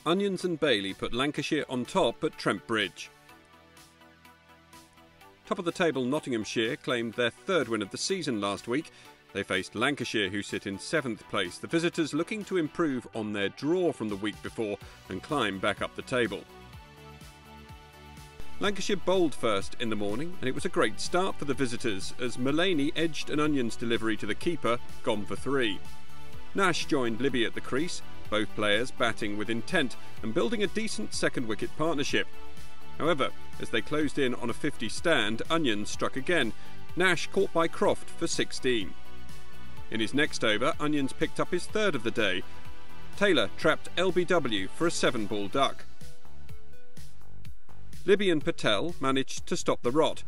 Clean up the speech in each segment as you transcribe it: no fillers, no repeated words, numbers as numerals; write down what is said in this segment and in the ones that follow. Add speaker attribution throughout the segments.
Speaker 1: Onions and Bailey put Lancashire on top at Trent Bridge. Top of the table Nottinghamshire claimed their third win of the season last week. They faced Lancashire, who sit in 7th place, the visitors looking to improve on their draw from the week before and climb back up the table. Lancashire bowled first in the morning, and it was a great start for the visitors as Mullaney edged an Onions delivery to the keeper, gone for 3. Nash joined Libby at the crease, both players batting with intent and building a decent second wicket partnership. However, as they closed in on a 50 stand, Onions struck again, Nash caught by Croft for 16. In his next over, Onions picked up his third of the day. Taylor trapped LBW for a 7-ball duck. Libby and Patel managed to stop the rot,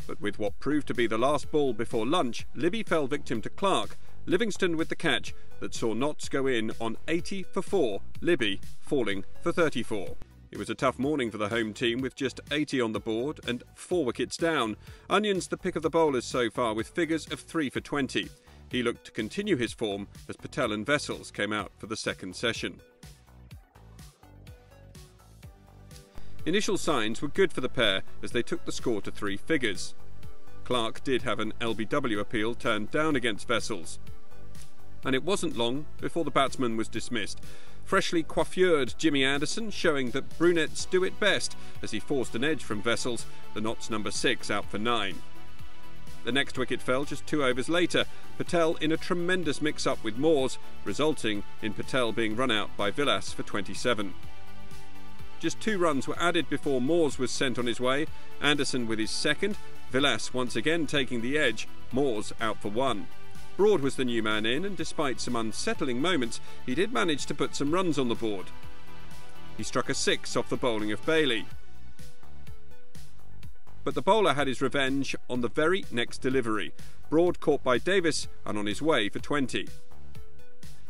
Speaker 1: but with what proved to be the last ball before lunch, Libby fell victim to Clark, Livingston with the catch that saw Notts go in on 80 for 4, Libby falling for 34. It was a tough morning for the home team with just 80 on the board and 4 wickets down. Onions the pick of the bowlers so far with figures of 3 for 20. He looked to continue his form as Patel and Vessels came out for the second session. Initial signs were good for the pair as they took the score to 3 figures. Clark did have an LBW appeal turned down against Vessels, and it wasn't long before the batsman was dismissed. Freshly coiffured Jimmy Anderson showing that brunettes do it best as he forced an edge from Vessels, the Notts number 6 out for 9. The next wicket fell just 2 overs later, Patel in a tremendous mix-up with Moores, resulting in Patel being run out by Villas for 27. Just 2 runs were added before Moores was sent on his way, Anderson with his second, Villas once again taking the edge, Moores out for 1. Broad was the new man in, and despite some unsettling moments, he did manage to put some runs on the board. He struck a 6 off the bowling of Bailey. But the bowler had his revenge on the very next delivery. Broad caught by Davis and on his way for 20.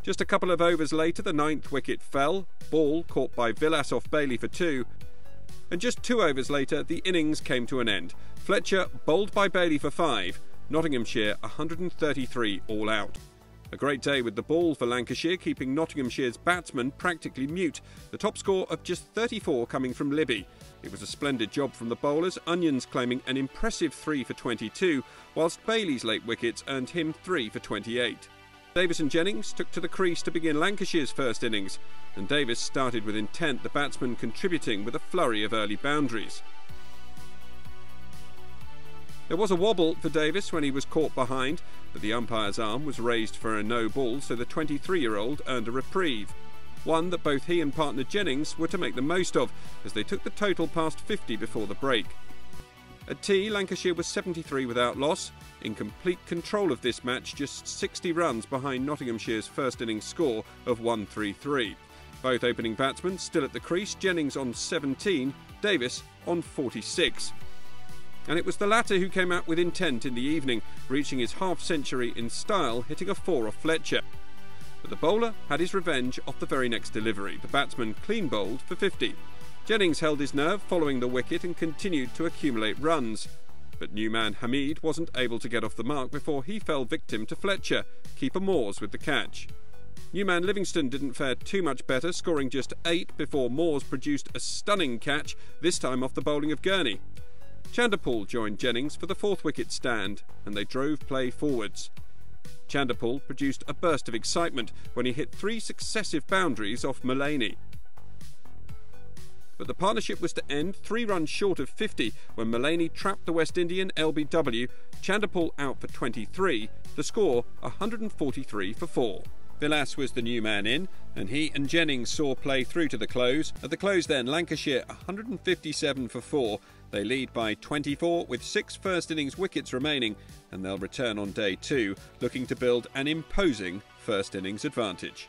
Speaker 1: Just a couple of overs later, the 9th wicket fell, ball caught by Villas off Bailey for 2. And just 2 overs later, the innings came to an end. Fletcher bowled by Bailey for 5. Nottinghamshire 133 all out. A great day with the ball for Lancashire, keeping Nottinghamshire's batsmen practically mute, the top score of just 34 coming from Libby. It was a splendid job from the bowlers, Onions claiming an impressive 3 for 22, whilst Bailey's late wickets earned him 3 for 28. Davis and Jennings took to the crease to begin Lancashire's first innings, and Davis started with intent, the batsman contributing with a flurry of early boundaries. There was a wobble for Davis when he was caught behind, but the umpire's arm was raised for a no ball, so the 23-year-old earned a reprieve. One that both he and partner Jennings were to make the most of, as they took the total past 50 before the break. At tea, Lancashire was 73 without loss, in complete control of this match, just 60 runs behind Nottinghamshire's first innings score of 133. Both opening batsmen still at the crease, Jennings on 17, Davis on 46. And it was the latter who came out with intent in the evening, reaching his half-century in style, hitting a 4 off Fletcher. But the bowler had his revenge off the very next delivery, the batsman clean bowled for 50. Jennings held his nerve following the wicket and continued to accumulate runs. But new man Hamid wasn't able to get off the mark before he fell victim to Fletcher, keeper Moores with the catch. New man Livingston didn't fare too much better, scoring just 8 before Moores produced a stunning catch, this time off the bowling of Gurney. Chanderpaul joined Jennings for the 4th wicket stand, and they drove play forwards. Chanderpaul produced a burst of excitement when he hit 3 successive boundaries off Mullaney. But the partnership was to end 3 runs short of 50 when Mullaney trapped the West Indian LBW, Chanderpaul out for 23, the score 143 for 4. Villas was the new man in, and he and Jennings saw play through to the close. At the close then, Lancashire 157 for 4. They lead by 24 with 6 first innings wickets remaining, and they'll return on day 2, looking to build an imposing first innings advantage.